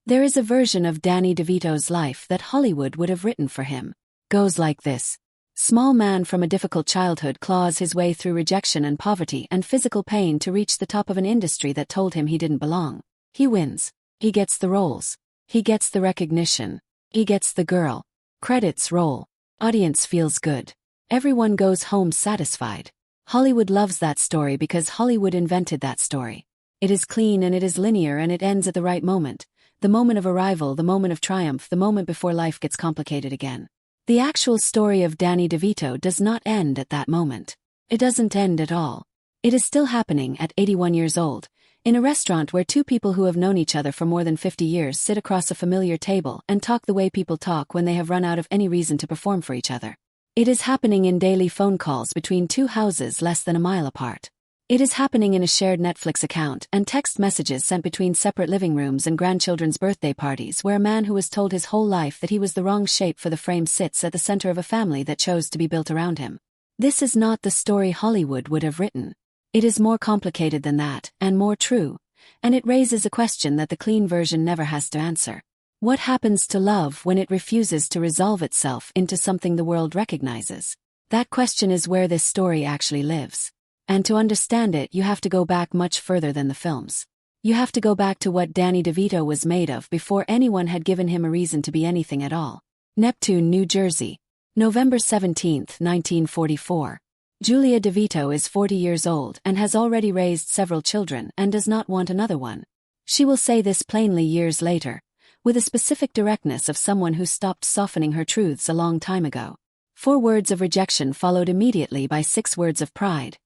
There is a version of Danny DeVito's life that Hollywood would have written for him. Goes like this. Small man from a difficult childhood claws his way through rejection and poverty and physical pain to reach the top of an industry that told him he didn't belong. He wins. He gets the roles. He gets the recognition. He gets the girl. Credits roll. Audience feels good. Everyone goes home satisfied. Hollywood loves that story because Hollywood invented that story. It is clean and it is linear and it ends at the right moment. The moment of arrival, the moment of triumph, the moment before life gets complicated again. The actual story of Danny DeVito does not end at that moment. It doesn't end at all. It is still happening at 81 years old, in a restaurant where two people who have known each other for more than 50 years sit across a familiar table and talk the way people talk when they have run out of any reason to perform for each other. It is happening in daily phone calls between two houses less than a mile apart. It is happening in a shared Netflix account and text messages sent between separate living rooms and grandchildren's birthday parties where a man who was told his whole life that he was the wrong shape for the frame sits at the center of a family that chose to be built around him. This is not the story Hollywood would have written. It is more complicated than that, and more true, and it raises a question that the clean version never has to answer. What happens to love when it refuses to resolve itself into something the world recognizes? That question is where this story actually lives. And to understand it, you have to go back much further than the films. You have to go back to what Danny DeVito was made of before anyone had given him a reason to be anything at all. Neptune, New Jersey. November 17, 1944. Julia DeVito is 40 years old and has already raised several children and does not want another one. She will say this plainly years later, with a specific directness of someone who stopped softening her truths a long time ago. 4 words of rejection followed immediately by 6 words of pride,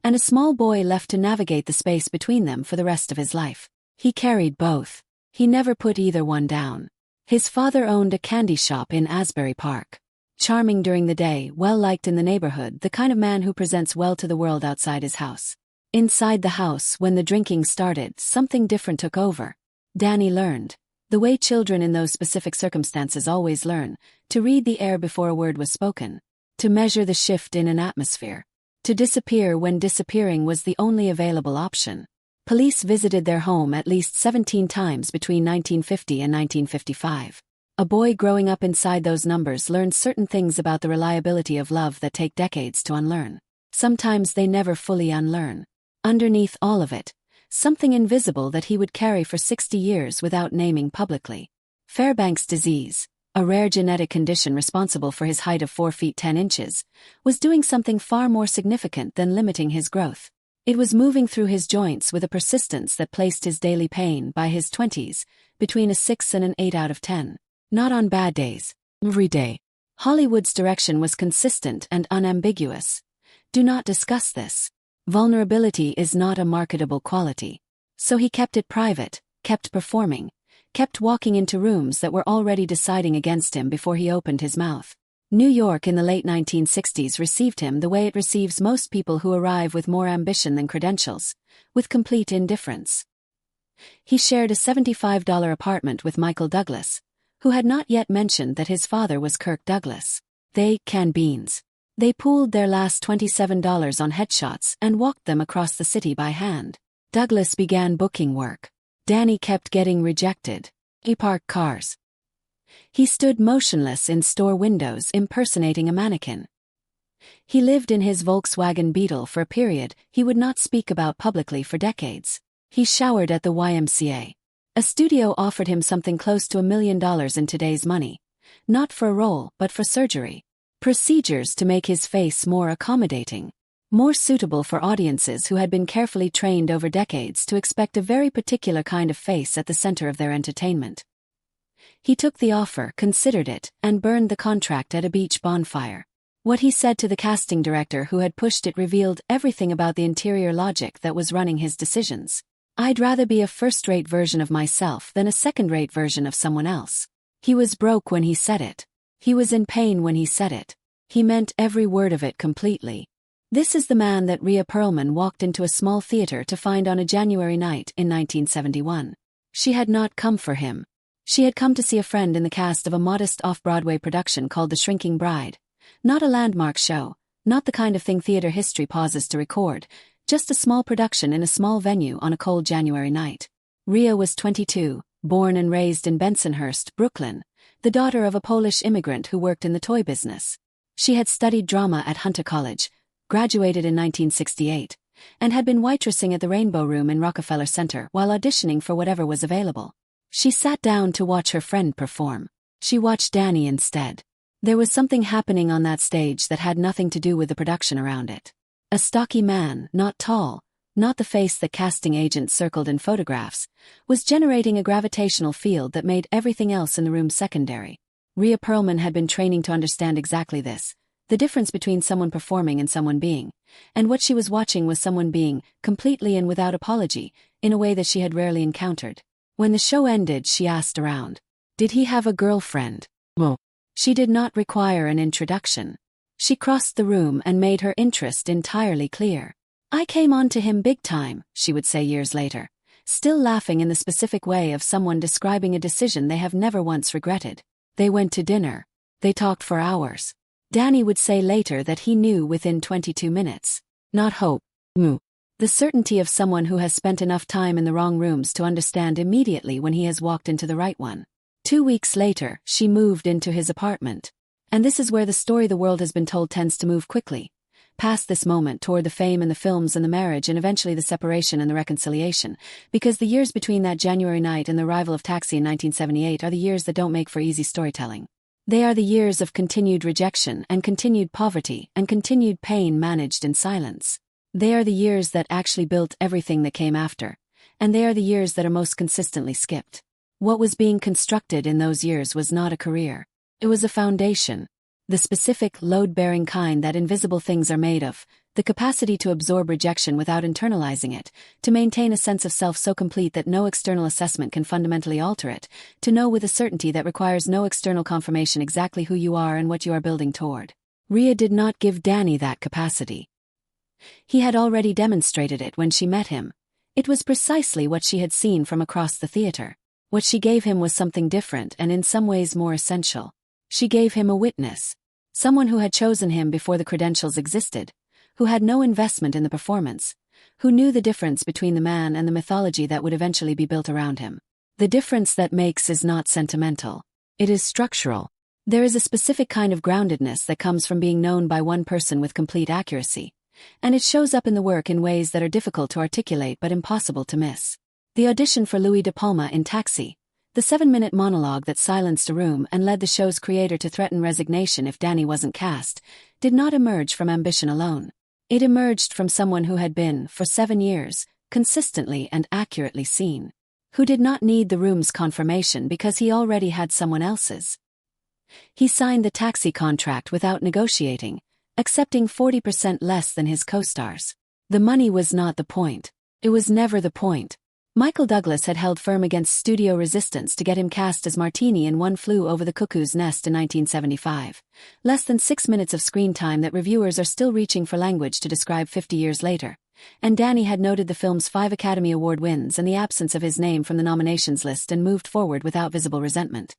and a small boy left to navigate the space between them for the rest of his life. He carried both. He never put either one down. His father owned a candy shop in Asbury Park. Charming during the day, well-liked in the neighborhood, the kind of man who presents well to the world outside his house. Inside the house, when the drinking started, something different took over. Danny learned, the way children in those specific circumstances always learn, to read the air before a word was spoken, to measure the shift in an atmosphere, to disappear when disappearing was the only available option. Police visited their home at least 17 times between 1950 and 1955. A boy growing up inside those numbers learned certain things about the reliability of love that take decades to unlearn. Sometimes they never fully unlearn. Underneath all of it, something invisible that he would carry for 60 years without naming publicly. Fairbanks disease, a rare genetic condition responsible for his height of 4 feet 10 inches, was doing something far more significant than limiting his growth. It was moving through his joints with a persistence that placed his daily pain by his 20s between a 6 and an 8 out of 10. Not on bad days, every day. Hollywood's direction was consistent and unambiguous. Do not discuss this. Vulnerability is not a marketable quality. So he kept it private, kept performing, kept walking into rooms that were already deciding against him before he opened his mouth. New York in the late 1960s received him the way it receives most people who arrive with more ambition than credentials, with complete indifference. He shared a $75 apartment with Michael Douglas, who had not yet mentioned that his father was Kirk Douglas. They canned beans. They pooled their last $27 on headshots and walked them across the city by hand. Douglas began booking work. Danny kept getting rejected. He parked cars. He stood motionless in store windows impersonating a mannequin. He lived in his Volkswagen Beetle for a period he would not speak about publicly for decades. He showered at the YMCA. A studio offered him something close to $1 million in today's money. Not for a role, but for surgery. Procedures to make his face more accommodating. More suitable for audiences who had been carefully trained over decades to expect a very particular kind of face at the center of their entertainment. He took the offer, considered it, and burned the contract at a beach bonfire. What he said to the casting director who had pushed it revealed everything about the interior logic that was running his decisions. I'd rather be a first-rate version of myself than a second-rate version of someone else. He was broke when he said it. He was in pain when he said it. He meant every word of it completely. This is the man that Rhea Perlman walked into a small theater to find on a January night in 1971. She had not come for him. She had come to see a friend in the cast of a modest off-Broadway production called The Shrinking Bride. Not a landmark show, not the kind of thing theater history pauses to record, just a small production in a small venue on a cold January night. Rhea was 22, born and raised in Bensonhurst, Brooklyn, the daughter of a Polish immigrant who worked in the toy business. She had studied drama at Hunter College, graduated in 1968, and had been waitressing at the Rainbow Room in Rockefeller Center while auditioning for whatever was available. She sat down to watch her friend perform. She watched Danny instead. There was something happening on that stage that had nothing to do with the production around it. A stocky man, not tall, not the face that casting agents circled in photographs, was generating a gravitational field that made everything else in the room secondary. Rhea Perlman had been training to understand exactly this, the difference between someone performing and someone being, and what she was watching was someone being, completely and without apology, in a way that she had rarely encountered. When the show ended, she asked around, "Did he have a girlfriend?" "No." She did not require an introduction. She crossed the room and made her interest entirely clear. "I came on to him big time," she would say years later, still laughing in the specific way of someone describing a decision they have never once regretted. They went to dinner. They talked for hours. Danny would say later that he knew within 22 minutes. Not hope. The certainty of someone who has spent enough time in the wrong rooms to understand immediately when he has walked into the right one. 2 weeks later, she moved into his apartment. And this is where the story the world has been told tends to move quickly. Past this moment toward the fame and the films and the marriage and eventually the separation and the reconciliation, because the years between that January night and the arrival of Taxi in 1978 are the years that don't make for easy storytelling. They are the years of continued rejection and continued poverty and continued pain managed in silence. They are the years that actually built everything that came after, and they are the years that are most consistently skipped. What was being constructed in those years was not a career. It was a foundation. The specific, load-bearing kind that invisible things are made of, the capacity to absorb rejection without internalizing it, to maintain a sense of self so complete that no external assessment can fundamentally alter it, to know with a certainty that requires no external confirmation exactly who you are and what you are building toward. Rhea did not give Danny that capacity. He had already demonstrated it when she met him. It was precisely what she had seen from across the theater. What she gave him was something different and in some ways more essential. She gave him a witness. Someone who had chosen him before the credentials existed, who had no investment in the performance, who knew the difference between the man and the mythology that would eventually be built around him. The difference that makes is not sentimental. It is structural. There is a specific kind of groundedness that comes from being known by one person with complete accuracy, and it shows up in the work in ways that are difficult to articulate but impossible to miss. The audition for Louis De Palma in Taxi, the 7-minute monologue that silenced a room and led the show's creator to threaten resignation if Danny wasn't cast, did not emerge from ambition alone. It emerged from someone who had been, for 7 years, consistently and accurately seen. Who did not need the room's confirmation because he already had someone else's. He signed the Taxi contract without negotiating, accepting 40% less than his co-stars. The money was not the point. It was never the point. Michael Douglas had held firm against studio resistance to get him cast as Martini in One Flew Over the Cuckoo's Nest in 1975. Less than 6 minutes of screen time that reviewers are still reaching for language to describe 50 years later. And Danny had noted the film's 5 Academy Award wins and the absence of his name from the nominations list and moved forward without visible resentment.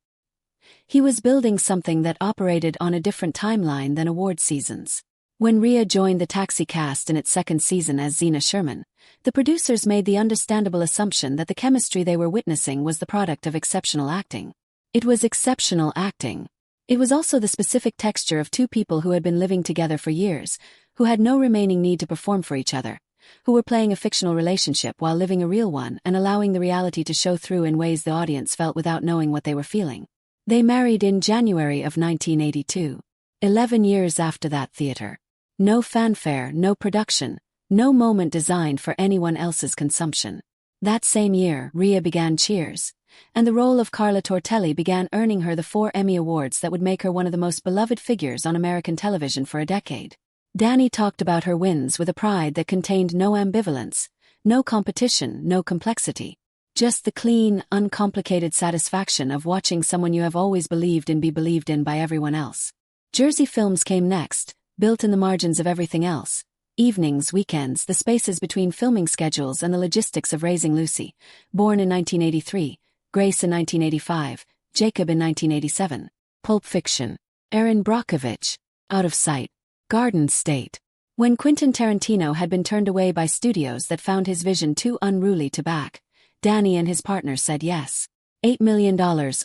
He was building something that operated on a different timeline than award seasons. When Rhea joined the Taxi cast in its 2nd season as Zena Sherman, the producers made the understandable assumption that the chemistry they were witnessing was the product of exceptional acting. It was exceptional acting. It was also the specific texture of 2 people who had been living together for years, who had no remaining need to perform for each other, who were playing a fictional relationship while living a real one and allowing the reality to show through in ways the audience felt without knowing what they were feeling. They married in January of 1982. 11 years after that theater. No fanfare, no production, no moment designed for anyone else's consumption. That same year, Rhea began Cheers, and the role of Carla Tortelli began earning her the 4 Emmy Awards that would make her one of the most beloved figures on American television for a decade. Danny talked about her wins with a pride that contained no ambivalence, no competition, no complexity. Just the clean, uncomplicated satisfaction of watching someone you have always believed in be believed in by everyone else. Jersey Films came next, built in the margins of everything else. Evenings, weekends, the spaces between filming schedules and the logistics of raising Lucy, born in 1983, Grace in 1985, Jacob in 1987, Pulp Fiction, Erin Brockovich, Out of Sight, Garden State. When Quentin Tarantino had been turned away by studios that found his vision too unruly to back, Danny and his partner said yes. $8 million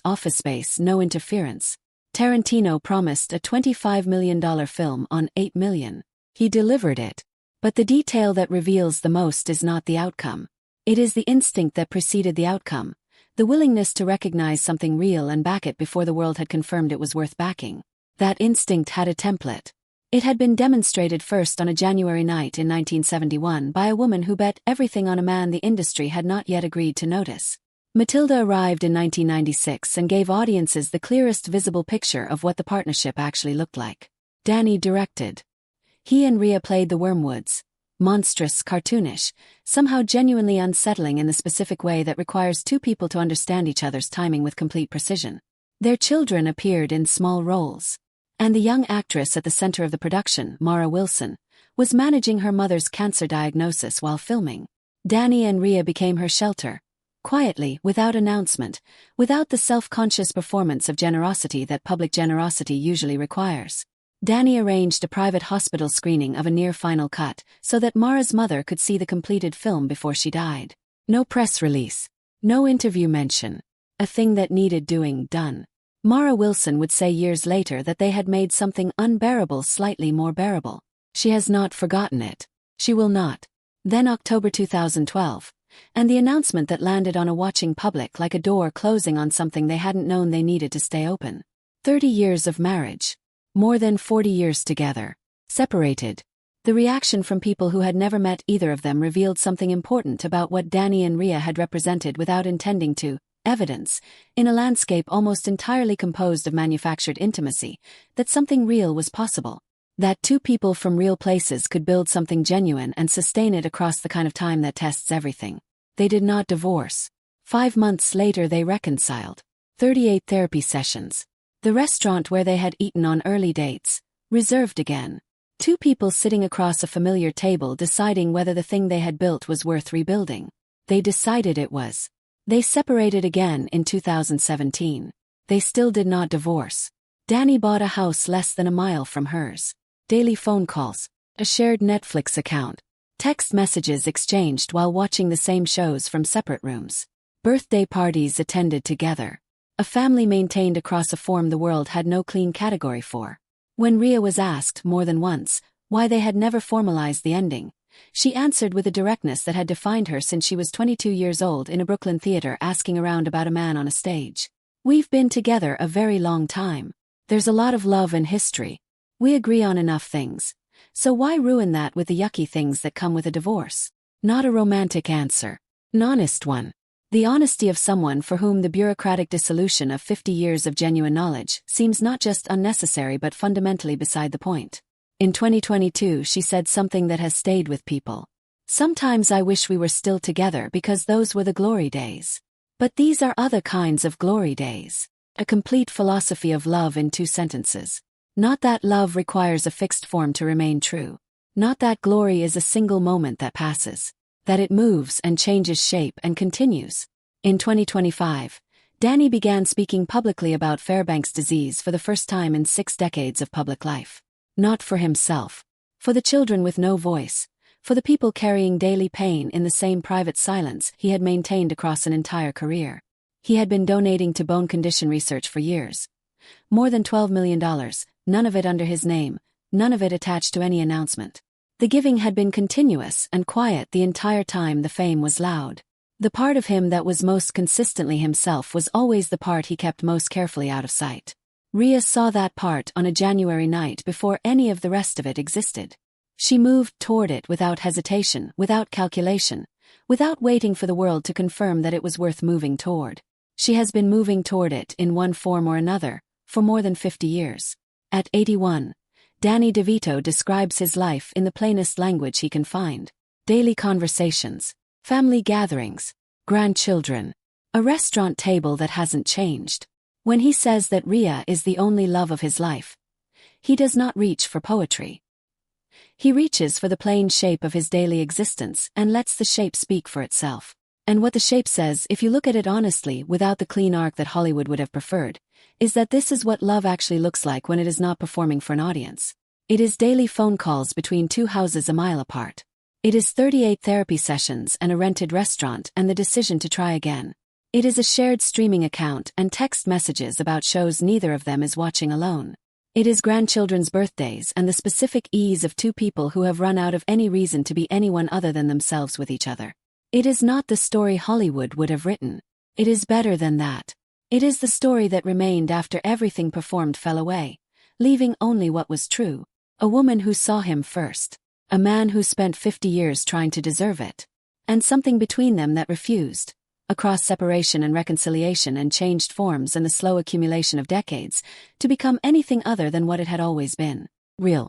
office space, no interference. Tarantino promised a $25 million film on $8 million. He delivered it. But the detail that reveals the most is not the outcome. It is the instinct that preceded the outcome, the willingness to recognize something real and back it before the world had confirmed it was worth backing. That instinct had a template. It had been demonstrated first on a January night in 1971 by a woman who bet everything on a man the industry had not yet agreed to notice. Matilda arrived in 1996 and gave audiences the clearest visible picture of what the partnership actually looked like. Danny directed. He and Rhea played the Wormwoods. Monstrous, cartoonish, somehow genuinely unsettling in the specific way that requires two people to understand each other's timing with complete precision. Their children appeared in small roles. And the young actress at the center of the production, Mara Wilson, was managing her mother's cancer diagnosis while filming. Danny and Rhea became her shelter. Quietly, without announcement, without the self-conscious performance of generosity that public generosity usually requires. Danny arranged a private hospital screening of a near-final cut so that Mara's mother could see the completed film before she died. No press release. No interview mention. A thing that needed doing done. Mara Wilson would say years later that they had made something unbearable slightly more bearable. She has not forgotten it. She will not. Then October 2012. And the announcement that landed on a watching public like a door closing on something they hadn't known they needed to stay open. 30 years of marriage. More than 40 years together. Separated. The reaction from people who had never met either of them revealed something important about what Danny and Rhea had represented without intending to. Evidence, in a landscape almost entirely composed of manufactured intimacy, that something real was possible. That two people from real places could build something genuine and sustain it across the kind of time that tests everything. They did not divorce. 5 months later they reconciled. 38 therapy sessions. The restaurant where they had eaten on early dates, reserved again. Two people sitting across a familiar table deciding whether the thing they had built was worth rebuilding. They decided it was. They separated again in 2017. They still did not divorce. Danny bought a house less than a mile from hers. Daily phone calls. A shared Netflix account. Text messages exchanged while watching the same shows from separate rooms. Birthday parties attended together. A family maintained across a form the world had no clean category for. When Rhea was asked, more than once, why they had never formalized the ending, she answered with a directness that had defined her since she was 22 years old in a Brooklyn theater asking around about a man on a stage. We've been together a very long time. There's a lot of love and history. We agree on enough things. So why ruin that with the yucky things that come with a divorce? Not a romantic answer. An honest one. The honesty of someone for whom the bureaucratic dissolution of 50 years of genuine knowledge seems not just unnecessary but fundamentally beside the point. In 2022 she said something that has stayed with people. Sometimes I wish we were still together because those were the glory days. But these are other kinds of glory days. A complete philosophy of love in 2 sentences. Not that love requires a fixed form to remain true. Not that glory is a single moment that passes. That it moves and changes shape and continues. In 2025, Danny began speaking publicly about Fairbanks disease for the first time in 6 decades of public life. Not for himself. For the children with no voice. For the people carrying daily pain in the same private silence he had maintained across an entire career. He had been donating to bone condition research for years. More than $12 million, none of it under his name, none of it attached to any announcement. The giving had been continuous and quiet the entire time the fame was loud. The part of him that was most consistently himself was always the part he kept most carefully out of sight. Rhea saw that part on a January night before any of the rest of it existed. She moved toward it without hesitation, without calculation, without waiting for the world to confirm that it was worth moving toward. She has been moving toward it in one form or another, for more than 50 years. At 81, Danny DeVito describes his life in the plainest language he can find. Daily conversations, family gatherings, grandchildren, a restaurant table that hasn't changed. When he says that Rhea is the only love of his life, he does not reach for poetry. He reaches for the plain shape of his daily existence and lets the shape speak for itself. And what the shape says, if you look at it honestly without the clean arc that Hollywood would have preferred, is that this is what love actually looks like when it is not performing for an audience. It is daily phone calls between 2 houses a mile apart. It is 38 therapy sessions and a rented restaurant and the decision to try again. It is a shared streaming account and text messages about shows neither of them is watching alone. It is grandchildren's birthdays and the specific ease of two people who have run out of any reason to be anyone other than themselves with each other. It is not the story Hollywood would have written. It is better than that. It is the story that remained after everything performed fell away, leaving only what was true. A woman who saw him first. A man who spent 50 years trying to deserve it. And something between them that refused. Across separation and reconciliation and changed forms and the slow accumulation of decades, to become anything other than what it had always been. Real.